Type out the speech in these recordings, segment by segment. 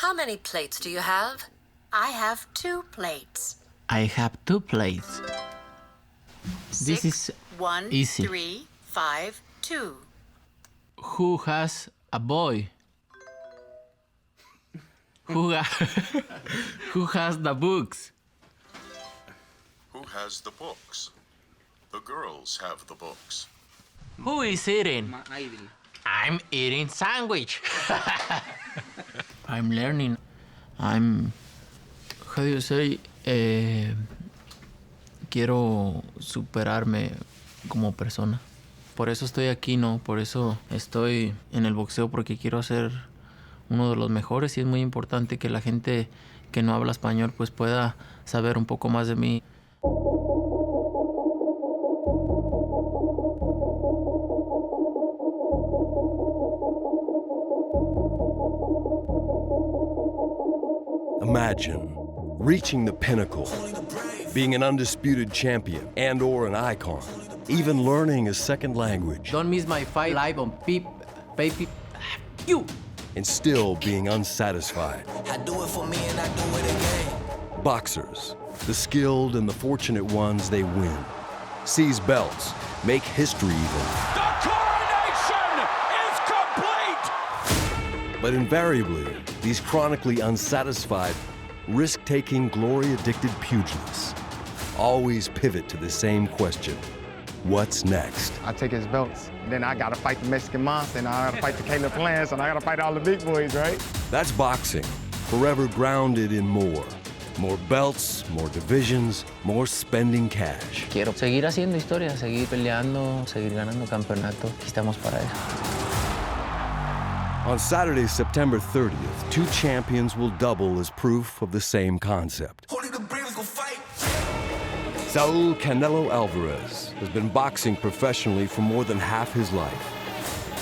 How many plates do you have? I have 2 plates. I have 2 plates. This 6, is 1, easy. 3, 5, 2. Who has a boy? Who has the books? Who has the books? The girls have the books. Who is eating? I'm eating sandwich. I'm learning. How do you say? Quiero superarme como persona. Por eso estoy aquí, ¿no? Por eso estoy en el boxeo, porque quiero ser uno de los mejores y es muy importante que la gente que no habla español pues pueda saber un poco más de mí. Imagine reaching the pinnacle, being an undisputed champion and/or an icon, even learning a second language. Don't miss my fight live on Baby. You! And still being unsatisfied. I do it for me and I do it again. Boxers, the skilled and the fortunate ones, they win. Seize belts, make history even. The coronation is complete! But invariably, these chronically unsatisfied, risk-taking, glory-addicted pugilists always pivot to the same question. What's next? I take his belts. Then I gotta fight the Mexican Monster, and I gotta fight the Caleb Plants, and I gotta fight all the big boys, right? That's boxing, forever grounded in more. More belts, more divisions, more spending cash. Quiero seguir haciendo historia, seguir peleando, seguir ganando campeonato. Aquí estamos para eso. On Saturday, September 30th, 2 champions will double as proof of the same concept. Only the bravest gon' fight. Saul Canelo Álvarez has been boxing professionally for more than half his life.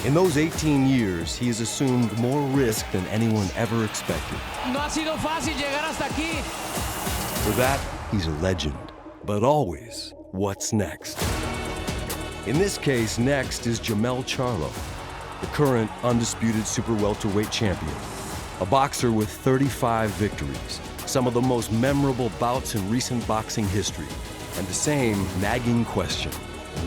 In those 18 years, he has assumed more risk than anyone ever expected. No ha sido fácil llegar hasta aquí. For that, he's a legend. But always, what's next? In this case, next is Jermell Charlo, the current undisputed super welterweight champion. A boxer with 35 victories, some of the most memorable bouts in recent boxing history. And the same nagging question,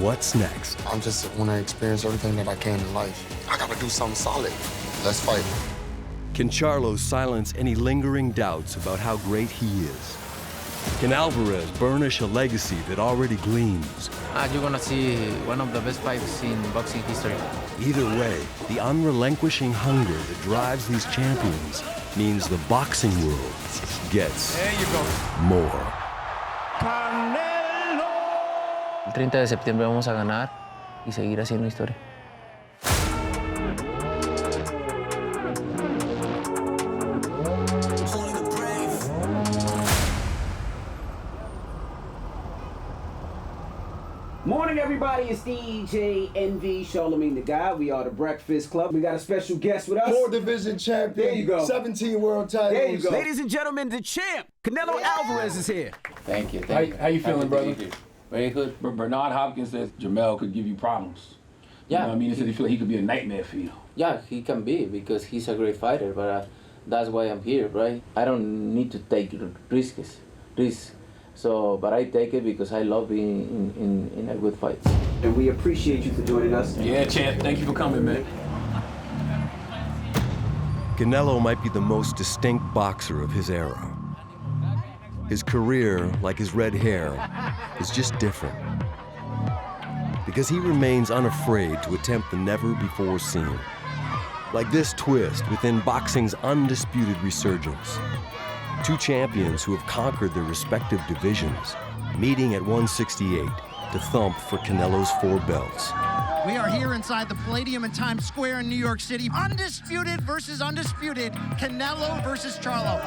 what's next? I just want to experience everything that I can in life. I got to do something solid. Let's fight. Can Charlo silence any lingering doubts about how great he is? Can Álvarez burnish a legacy that already gleams? You're gonna see one of the best fights in boxing history. Either way, the unrelinquishing hunger that drives these champions means the boxing world gets more. El 30 de septiembre vamos a ganar y seguir haciendo historia. Morning, everybody. It's DJ NV, Charlemagne the Guy. We are the Breakfast Club. We got a special guest with us. 4-division champion. There you go. 17 world titles. There you go. Ladies and gentlemen, the champ, Canelo Álvarez is here. Thank you. How you feeling, brother? Very good. Bernard Hopkins says Jermell could give you problems. Yeah. You know what I mean? He said he feel like he could be a nightmare for you. Yeah, he can be because he's a great fighter, but that's why I'm here, right? I don't need to take risks. So, but I take it because I love being in a good fight. And we appreciate you for joining us. Yeah, champ. Thank you for coming, man. Canelo might be the most distinct boxer of his era. His career, like his red hair, is just different. Because he remains unafraid to attempt the never-before-seen. Like this twist within boxing's undisputed resurgence. 2 champions who have conquered their respective divisions, meeting at 168 to thump for Canelo's 4 belts. We are here inside the Palladium in Times Square in New York City. Undisputed versus undisputed. Canelo versus Charlo.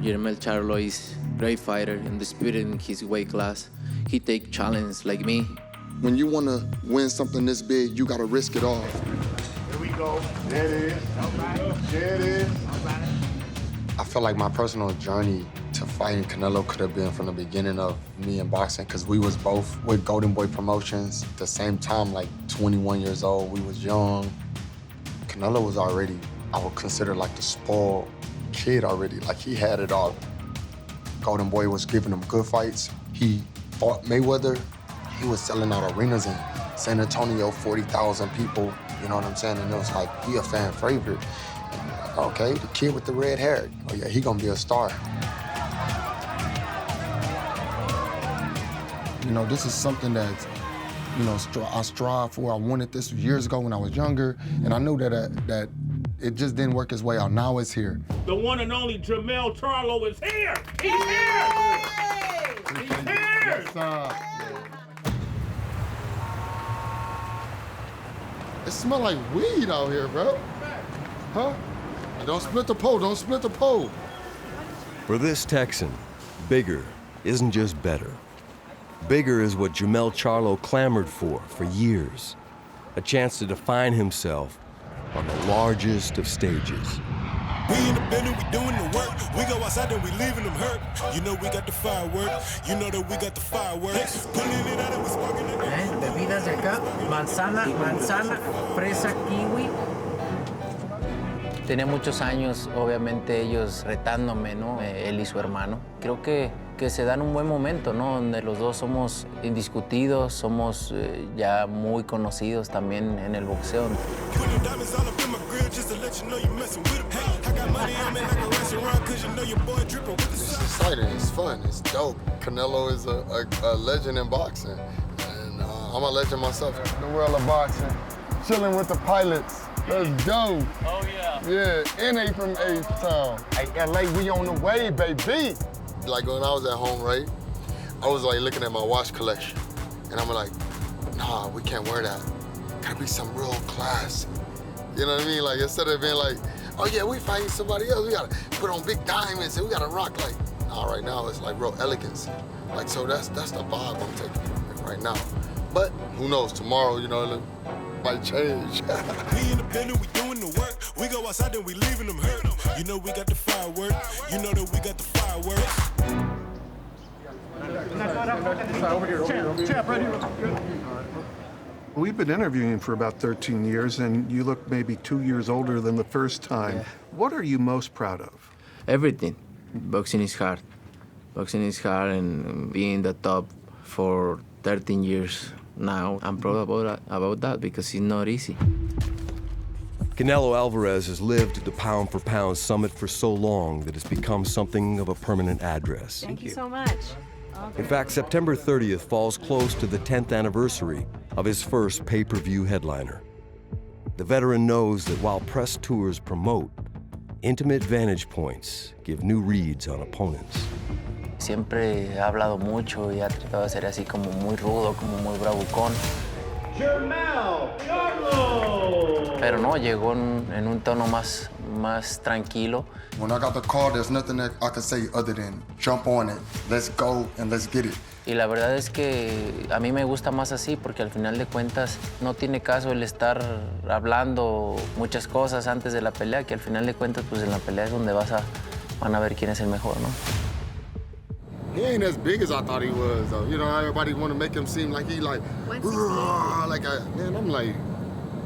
Jermell Charlo is a great fighter, undisputed in his weight class. He take challenge like me. When you want to win something this big, you got to risk it all. Here we go. There it is. There it is. I feel like my personal journey to fighting Canelo could have been from the beginning of me in boxing, because we was both with Golden Boy Promotions at the same time, like 21 years old. We was young. Canelo was already, I would consider like the spoiled kid already. Like he had it all. Golden Boy was giving him good fights. He fought Mayweather. He was selling out arenas in San Antonio, 40,000 people. You know what I'm saying? And it was like, he a fan favorite. And like, okay, the kid with the red hair. Oh yeah, he gonna be a star. You know, this is something that, you know, I strive for. I wanted this years ago when I was younger, and I knew that it just didn't work its way out. Now it's here. The one and only Jermell Charlo is here! He's here! He's here! Yes, it smells like weed out here, bro. Huh? Don't split the pole, don't split the pole. For this Texan, bigger isn't just better. Bigger is what Jermell Charlo clamored for years. A chance to define himself on the largest of stages. We in the building, we doing the work. We go outside and we leaving them hurt. You know we got the fireworks. You know that we got the fireworks. Pulling it out and we sparking it. Bebidas de acá, manzana, fresa, kiwi. Tenía muchos años, obviamente, ellos retándome, ¿no? Él y su hermano. Creo que se dan un buen momento, ¿no? Donde los dos somos indiscutidos, somos ya muy conocidos también en el boxeo. It's exciting, it's fun, it's dope. Canelo is a legend in boxing, and I'm a legend myself. The world of boxing, chilling with the pilots. Let's go. Oh, yeah. Yeah, NA from H-Town. Hey, LA, we on the way, baby. Like when I was at home, right? I was like looking at my watch collection, and I'm like, nah, we can't wear that. Gotta be some real class. You know what I mean? Like instead of being like, oh yeah, we fighting somebody else, we gotta put on big diamonds and we gotta rock like, nah, right now it's like real elegance. Like, so that's the vibe I'm taking from it right now. But who knows, tomorrow, you know, it might change. We in the building, we doing the work. We go outside and we leaving them hurt. You know we got the fireworks. You know that we got the fireworks. We've been interviewing for about 13 years, and you look maybe 2 years older than the first time. Yeah. What are you most proud of? Everything. Boxing is hard. Boxing is hard, and being the top for 13 years now, I'm proud about that because it's not easy. Canelo Álvarez has lived the pound-for-pound summit for so long that it's become something of a permanent address. Thank you so much. In fact, September 30th falls close to the 10th anniversary of his first pay-per-view headliner. The veteran knows that while press tours promote, intimate vantage points give new reads on opponents. Siempre he hablado mucho y ha tratado de ser así como muy rudo, como muy bravucón. Jermell Charlo! Pero no, llegó en un tono más tranquilo. When I got the call, there's nothing that I can say other than jump on it, let's go and let's get it. Y la verdad es que a mí me gusta más así porque al final de cuentas no tiene caso el estar hablando muchas cosas antes de la pelea, que al final de cuentas pues en la pelea es donde van a ver quién es el mejor, ¿no? He ain't as big as I thought he was, though. You know, everybody want to make him seem like he like, man, I'm like,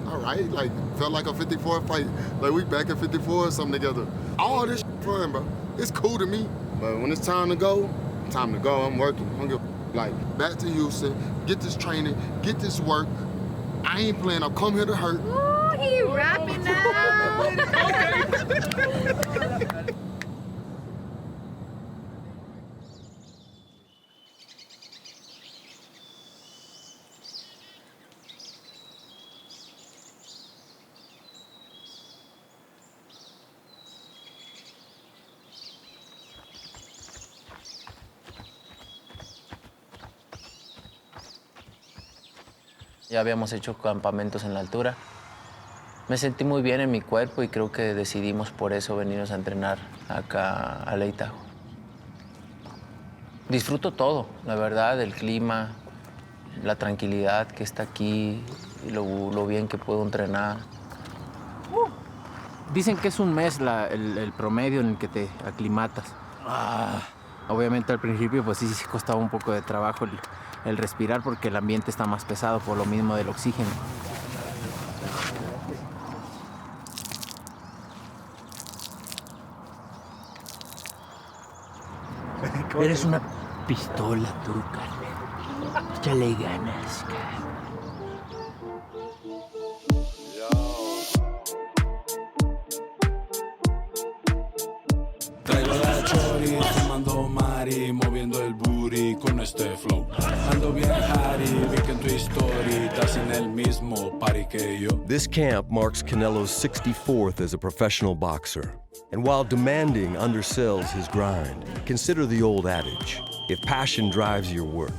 all right, like, felt like a 54 fight. Like, we back at 54 or something together. All this fun, bro. It's cool to me. But when it's time to go, I'm working. I'm gonna like, back to Houston, get this training, get this work. I ain't playing, I'll come here to hurt. Ooh, he rapping now. Ya habíamos hecho campamentos en la altura. Me sentí muy bien en mi cuerpo y creo que decidimos por eso venirnos a entrenar acá a Lake Tahoe. Disfruto todo, la verdad, el clima, la tranquilidad que está aquí y lo bien que puedo entrenar. Dicen que es un mes el promedio en el que te aclimatas. Obviamente al principio pues sí costaba un poco de trabajo el respirar porque el ambiente está más pesado por lo mismo del oxígeno. Eres una pistola, tú, carnal. Échale ganas, carnal. Traigo la chori, fumando mari, moviendo el booty con este flow. Ando bien Harry, vi que en tu story estás en el mismo party que yo. This camp marks Canelo's 64th as a professional boxer. And while demanding undersells his grind, consider the old adage, if passion drives your work,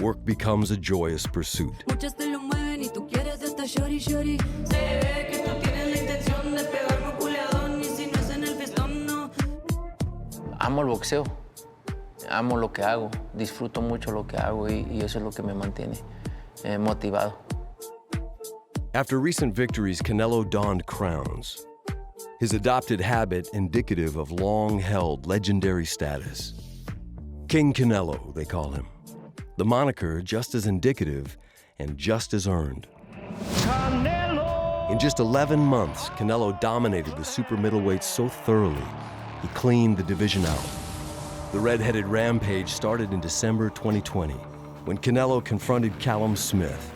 work becomes a joyous pursuit. Muchas te lo mueven y tú quieres esta shorty shorty. Se ve que tú tienes la intención de pegarme un culeadón y si no es en el fiestón, no. Amo el boxeo, amo lo que hago, disfruto mucho lo que hago y eso es lo que me mantiene motivado. After recent victories, Canelo donned crowns, his adopted habit indicative of long-held legendary status. King Canelo, they call him. The moniker just as indicative and just as earned. Canelo! In just 11 months, Canelo dominated the super middleweights so thoroughly, he cleaned the division out. The red-headed rampage started in December 2020, when Canelo confronted Callum Smith,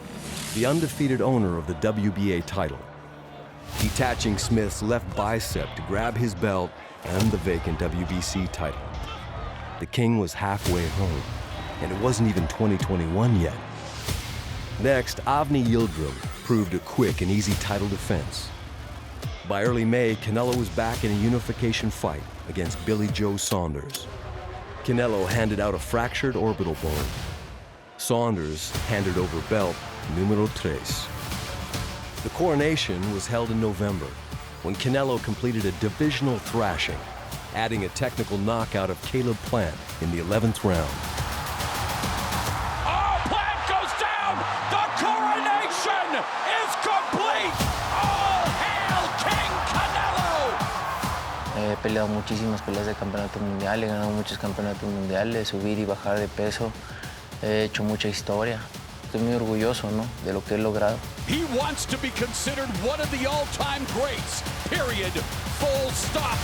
the undefeated owner of the WBA title, detaching Smith's left bicep to grab his belt and the vacant WBC title. The king was halfway home, and it wasn't even 2021 yet. Next, Avni Yildirim proved a quick and easy title defense. By early May, Canelo was back in a unification fight against Billy Joe Saunders. Canelo handed out a fractured orbital bone. Saunders handed over belt numero 3. The coronation was held in November, when Canelo completed a divisional thrashing, adding a technical knockout of Caleb Plant in the 11th round. Oh, Plant goes down! The coronation is complete! All hail King Canelo! He peleado muchísimas peleas de campeonato mundial, he ganado muchos campeonatos mundiales, subir y bajar de peso, he hecho mucha historia. Estoy muy orgulloso, ¿no?, de lo que he logrado. He wants to be considered one of the all-time greats. Period. Full stop.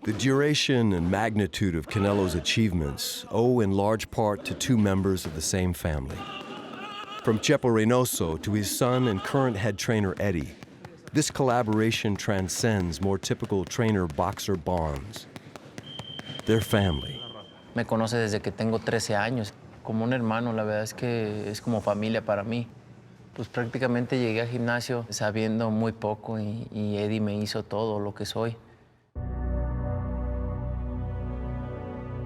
The duration and magnitude of Canelo's achievements owe in large part to two members of the same family. From Chepo Reynoso to his son and current head trainer Eddie, this collaboration transcends more typical trainer-boxer bonds. Their family. Me conoce desde que tengo 13 años. Como un hermano, la verdad es que es como familia para mí. Pues prácticamente llegué al gimnasio sabiendo muy poco y Eddie me hizo todo lo que soy.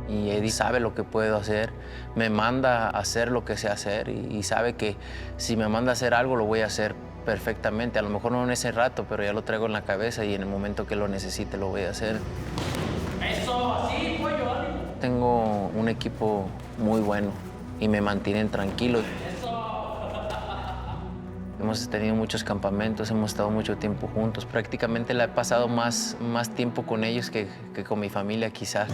Y Eddie sabe lo que puedo hacer, me manda a hacer lo que sé hacer y sabe que si me manda a hacer algo lo voy a hacer perfectamente. A lo mejor no en ese rato, pero ya lo traigo en la cabeza y en el momento que lo necesite lo voy a hacer. Eso, así, pollo. Tengo un equipo muy bueno y me mantienen tranquilo. Hemos tenido muchos campamentos, hemos estado mucho tiempo juntos. Prácticamente la he pasado más tiempo con ellos que con mi familia, quizás.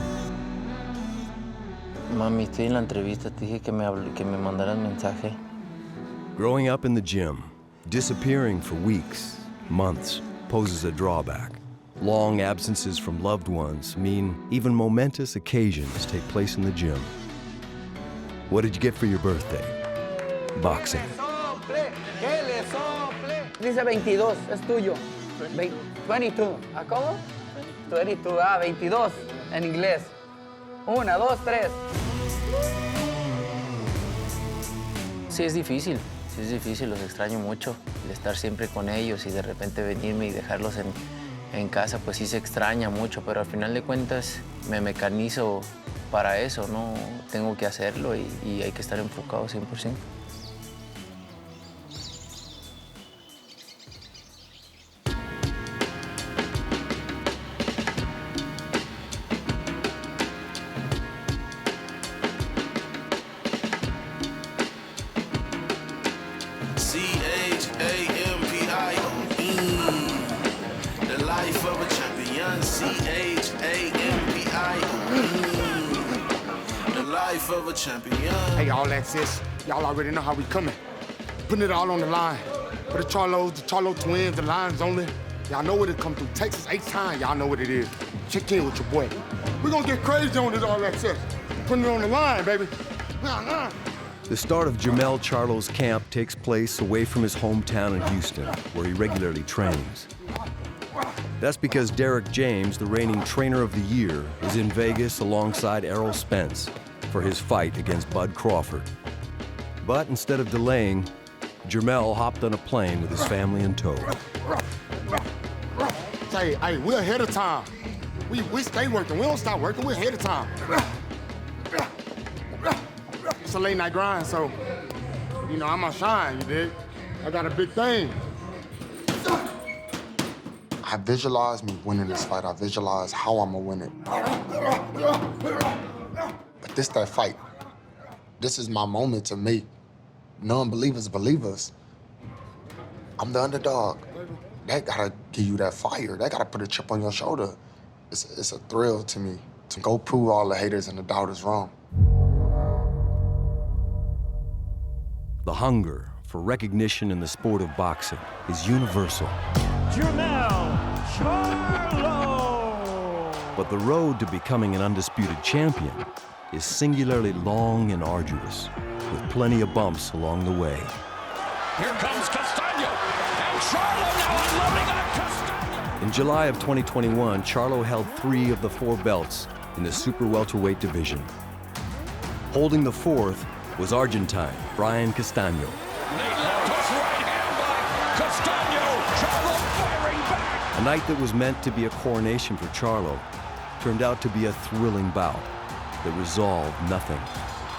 Mami, estoy en la entrevista, te dije que me mandaras mensaje. Growing up in the gym, disappearing for weeks, months, poses a drawback. Long absences from loved ones mean even momentous occasions take place in the gym. What did you get for your birthday? Boxing. Dice 22, es tuyo. 22. ¿A cómo? 22, 22 en inglés. 1, 2, 3. Sí, es difícil, los extraño mucho. El estar siempre con ellos y de repente venirme y dejarlos en casa, pues sí se extraña mucho, pero al final de cuentas me mecanizo para eso, ¿no? Tengo que hacerlo y hay que estar enfocado 100%. Hey, all that sis, y'all already know how we coming. Putting it all on the line. For the Charlo twins, the Lions only. Y'all know what it come through. Texas 8 times, y'all know what it is. Check in with your boy. We're gonna get crazy on this all access. Putting it on the line, baby. The start of Jermell Charlo's camp takes place away from his hometown in Houston, where he regularly trains. That's because Derek James, the reigning trainer of the year, is in Vegas alongside Errol Spence for his fight against Bud Crawford. But instead of delaying, Jermell hopped on a plane with his family in tow. Hey, we're ahead of time. We stay working. We don't stop working. We're ahead of time. It's a late night grind, so, you know, I'm gonna shine, you dig? I got a big thing. I visualize me winning this fight. I visualize how I'm gonna win it. But this that fight. This is my moment to make non-believers believers. I'm the underdog. That gotta give you that fire. That gotta put a chip on your shoulder. It's a thrill to me to go prove all the haters and the doubters wrong. The hunger for recognition in the sport of boxing is universal. Jermell Charlo! But the road to becoming an undisputed champion is singularly long and arduous, with plenty of bumps along the way. Here comes Castaño, and Charlo now unloading on Castaño! In July of 2021, Charlo held 3 of the 4 belts in the super welterweight division. Holding the 4th was Argentine Brian Castaño. A night that was meant to be a coronation for Charlo turned out to be a thrilling bout that resolved nothing.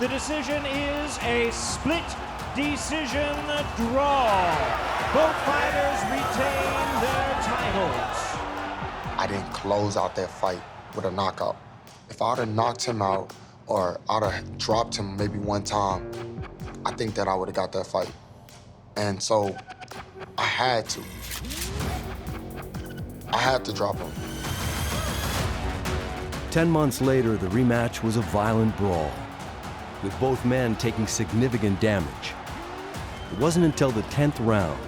The decision is a split decision draw. Both fighters retain their titles. I didn't close out that fight with a knockout. If I'd have knocked him out or I'd have dropped him maybe one time, I think that I would have got that fight. And so I had to. I had to drop him. 10 months later, the rematch was a violent brawl, with both men taking significant damage. It wasn't until the 10th round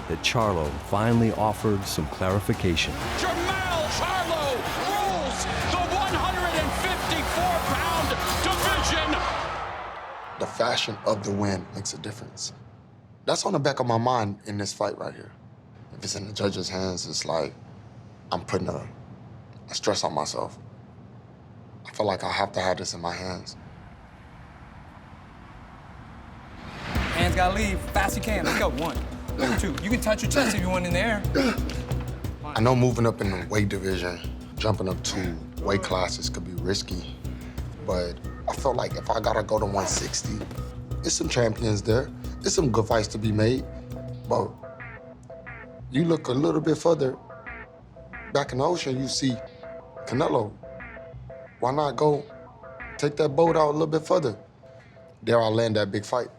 that Charlo finally offered some clarification. Jermell Charlo rules the 154-pound division. The fashion of the win makes a difference. That's on the back of my mind in this fight right here. If it's in the judges' hands, it's like I'm putting a stress on myself. I feel like I have to have this in my hands. Hands gotta leave, fast you can. Let's go, 1, 2. You can touch your chest if you want in the air. I know moving up in the weight division, jumping up 2 weight classes could be risky, but I feel like if I gotta go to 160, there's some champions there. There's some good fights to be made, but you look a little bit further back in the ocean, you see Canelo. Why not go take that boat out a little bit further? There I'll land that big fight.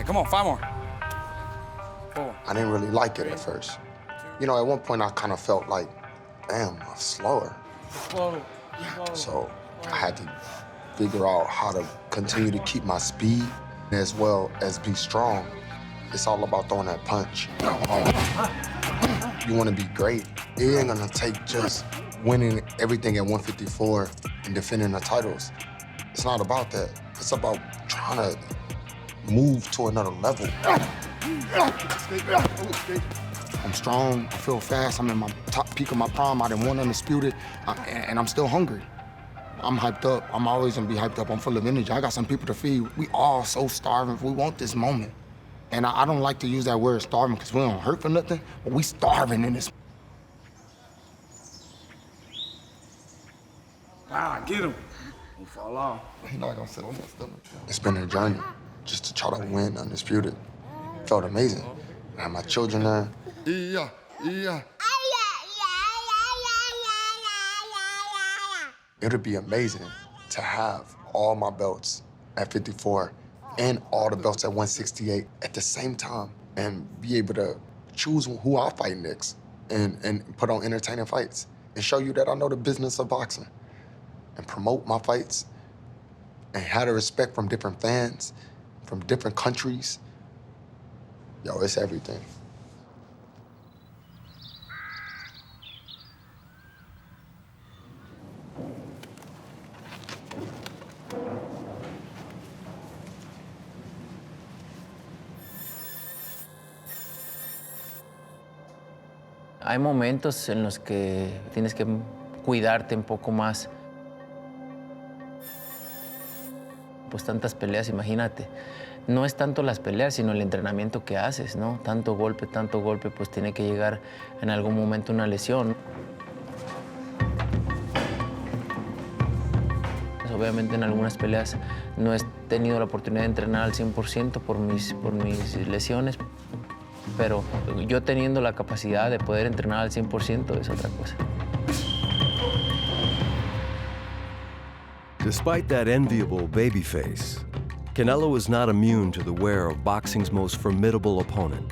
Come on, 5 more. 4. I didn't really like it at first. You know, at one point I kind of felt like, damn, I'm slower. So I had to figure out how to continue to keep my speed as well as be strong. It's all about throwing that punch. You want to be great. It ain't gonna take just winning everything at 154 and defending the titles. It's not about that. It's about trying to move to another level. I'm strong, I feel fast, I'm in my top peak of my prime. I done won undisputed, and I'm still hungry. I'm hyped up. I'm always gonna be hyped up. I'm full of energy. I got some people to feed. We all so starving. We want this moment. And I don't like to use that word starving because we don't hurt for nothing, but we starving in this. Ah, get him. Don't fall off. He's not gonna sit on my stomach. It's been a journey just to try to win undisputed. Felt amazing. I had my children there. Yeah. It would be amazing to have all my belts at 54 and all the belts at 168 at the same time and be able to choose who I'll fight next and put on entertaining fights and show you that I know the business of boxing and promote my fights and have the respect from different fans, from different countries. Yo, it's everything. Hay momentos en los que tienes que cuidarte un poco más. Pues tantas peleas, imagínate. No es tanto las peleas, sino el entrenamiento que haces, ¿no? Tanto golpe, pues tiene que llegar en algún momento una lesión. Pues, obviamente en algunas peleas no he tenido la oportunidad de entrenar al 100% por mis lesiones, pero yo teniendo la capacidad de poder entrenar al 100% es otra cosa. Despite that enviable baby face, Canelo is not immune to the wear of boxing's most formidable opponent,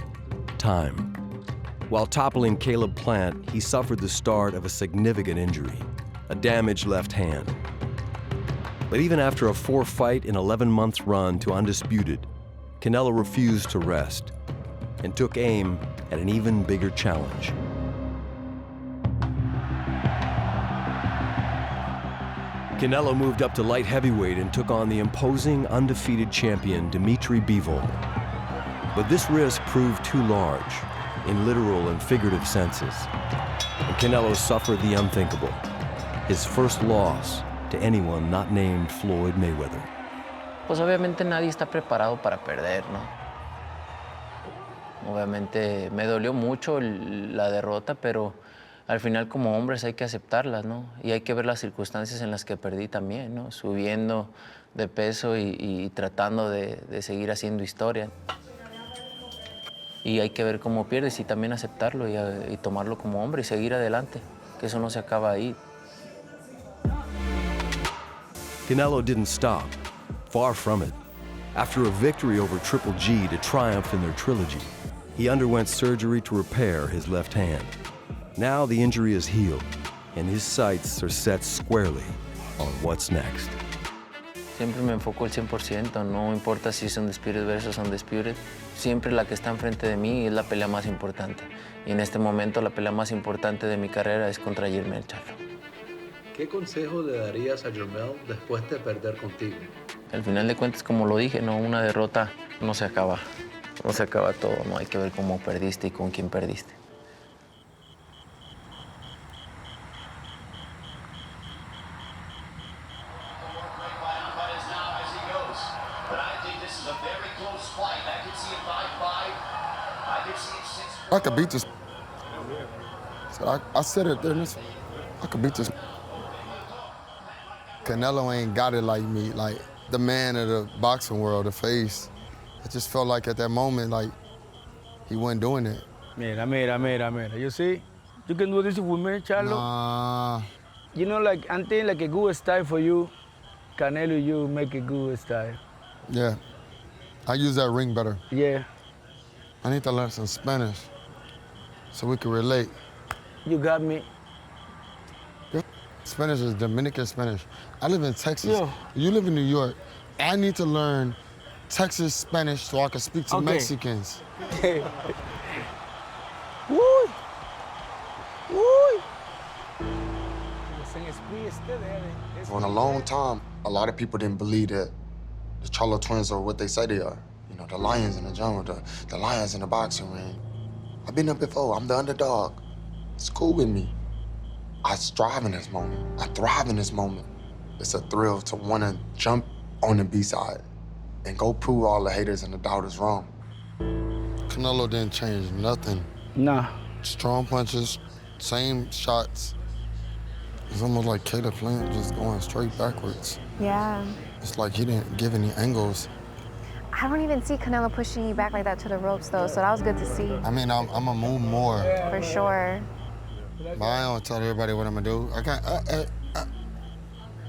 time. While toppling Caleb Plant, he suffered the start of a significant injury, a damaged left hand. But even after a 4-fight and 11-month run to undisputed, Canelo refused to rest and took aim at an even bigger challenge. Canelo moved up to light heavyweight and took on the imposing, undefeated champion Dimitri Bivol. But this risk proved too large, in literal and figurative senses. And Canelo suffered the unthinkable, his first loss to anyone not named Floyd Mayweather. Pues obviamente nadie está preparado para perder, ¿no? Obviamente me dolió mucho la derrota, pero al final como hombres hay que aceptarlas, ¿no? Y hay que ver las circunstancias en las que perdí también, ¿no? Subiendo de peso y tratando de seguir haciendo historia. Y hay que ver cómo pierdes y también aceptarlo y tomarlo como hombre y seguir adelante, que eso no se acaba ahí. Canelo didn't stop, far from it. After a victory over Triple G to triumph in their trilogy, he underwent surgery to repair his left hand. Now the injury is healed, and his sights are set squarely on what's next. Siempre me enfoco al 100%, no importa si es undisputed versus undisputed. Siempre la que está enfrente de mí es la pelea más importante. Y en este momento la pelea más importante de mi carrera es contra Jermell Charlo. ¿Qué consejo le darías a Jermell después de perder contigo? Al final de cuentas, como lo dije, no, una derrota no se acaba. No se acaba todo, no hay que ver cómo perdiste y con quién perdiste. I could beat this. So I said it there. I could beat this. Canelo ain't got it like me, like the man of the boxing world, the face. It just felt like at that moment, like he wasn't doing it. Mira. You see, you can do this with me, Charlo. Nah. You know, like I'm thinking like a good style for you. Canelo, you make a good style. Yeah, I use that ring better. Yeah. I need to learn some Spanish so we can relate. You got me. Spanish is Dominican Spanish. I live in Texas. Yeah. You live in New York. I need to learn Texas Spanish so I can speak to Mexicans. For a long time, a lot of people didn't believe that the Charlo twins are what they say they are. You know, the lions in the jungle, the lions in the boxing ring. I've been there before. I'm the underdog. It's cool with me. I strive in this moment. I thrive in this moment. It's a thrill to want to jump on the B-side and go prove all the haters and the doubters wrong. Canelo didn't change nothing. Nah. Strong punches, same shots. It's almost like Caleb Plant just going straight backwards. Yeah. It's like he didn't give any angles. I don't even see Canelo pushing you back like that to the ropes, though, so that was good to see. I mean, I'm gonna move more. For sure. But I don't tell everybody what I'm gonna do. I can't,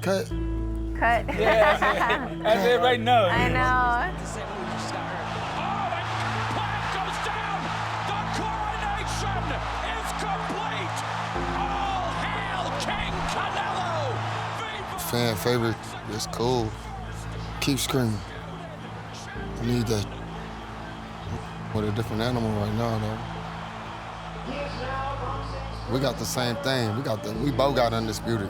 cut. Cut. Yeah, that's it right now. I know. Fan favorite, it's cool. Keep screaming. I need that. With a different animal right now, though. We got the same thing. We both got undisputed.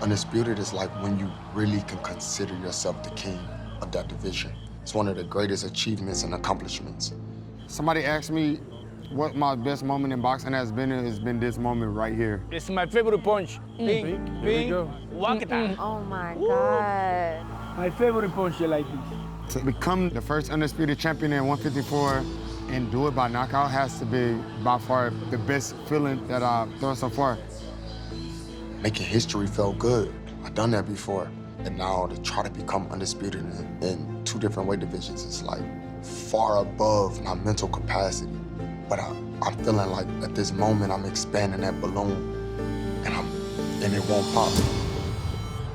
Undisputed is like when you really can consider yourself the king of that division. It's one of the greatest achievements and accomplishments. Somebody asked me what my best moment in boxing has been this moment right here. It's my favorite punch. Ping, ping, walk it out. Oh my God. My favorite punch like this. To become the first undisputed champion in 154 and do it by knockout has to be by far the best feeling that I've done so far. Making history felt good. I've done that before. And now to try to become undisputed in 2 different weight divisions is like far above my mental capacity. But I'm feeling like at this moment I'm expanding that balloon and it won't pop.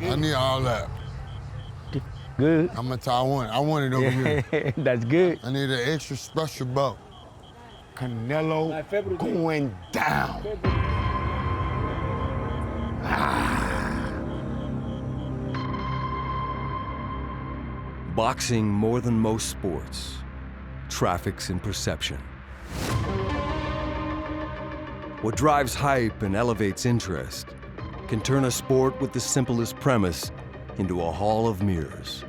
I need all that. Good. I'm gonna tell you, I want it over here. That's good. I need an extra special belt. Canelo going down. Boxing, more than most sports, traffics in perception. What drives hype and elevates interest can turn a sport with the simplest premise into a hall of mirrors.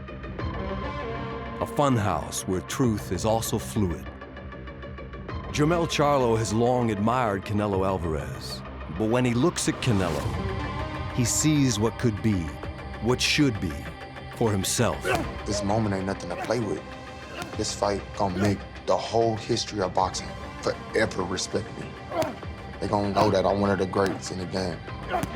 A funhouse where truth is also fluid. Jermell Charlo has long admired Canelo Álvarez, but when he looks at Canelo, he sees what could be, what should be, for himself. This moment ain't nothing to play with. This fight gonna make the whole history of boxing forever respect me. They gonna know that I'm one of the greats in the game.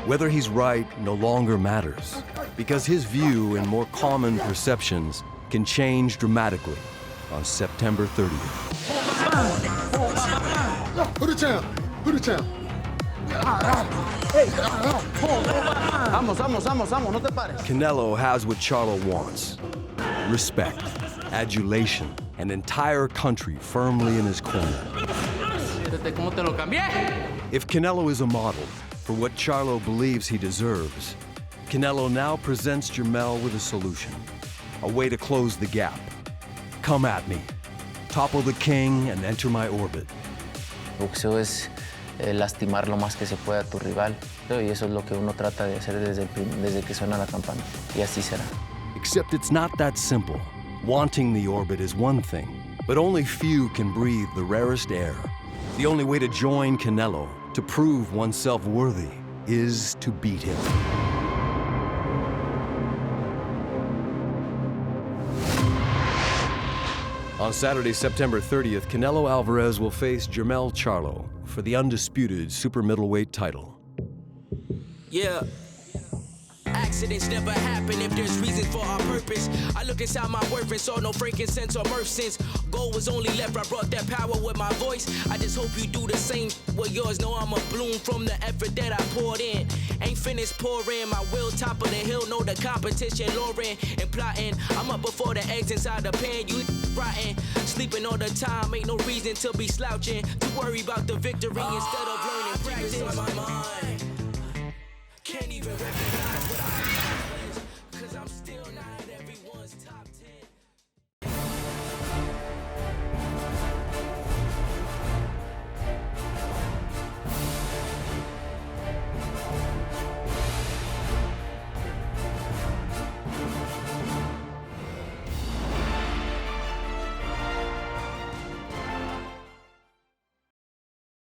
Whether he's right no longer matters, because his view and more common perceptions can change dramatically on September 30th. Who the champ? Who the champ? Vamos, no te pares. Canelo has what Charlo wants: respect, adulation, an entire country firmly in his corner. If Canelo is a model for what Charlo believes he deserves, Canelo now presents Jermell with a solution, a way to close the gap. Come at me, topple the king and enter my orbit. Boxeo es lastimar lo más que se pueda a tu rival, y eso es lo que uno trata de hacer desde que suena la campana, y así será. Except it's not that simple. Wanting the orbit is one thing, but only few can breathe the rarest air. The only way to join Canelo, to prove oneself worthy, is to beat him. On Saturday, September 30th, Canelo Álvarez will face Jermell Charlo for the undisputed super middleweight title. Yeah. Accidents never happen if there's reasons for our purpose. I look inside my worth and saw no frankincense or mirth. Since gold was only left, I brought that power with my voice. I just hope you do the same with yours. Know I'm a bloom from the effort that I poured in. Ain't finished pouring my will, top of the hill. Know the competition, luring and plotting. I'm up before the eggs inside the pan. You rotten, sleeping all the time. Ain't no reason to be slouching. To worry about the victory instead of learning practice. On my mind.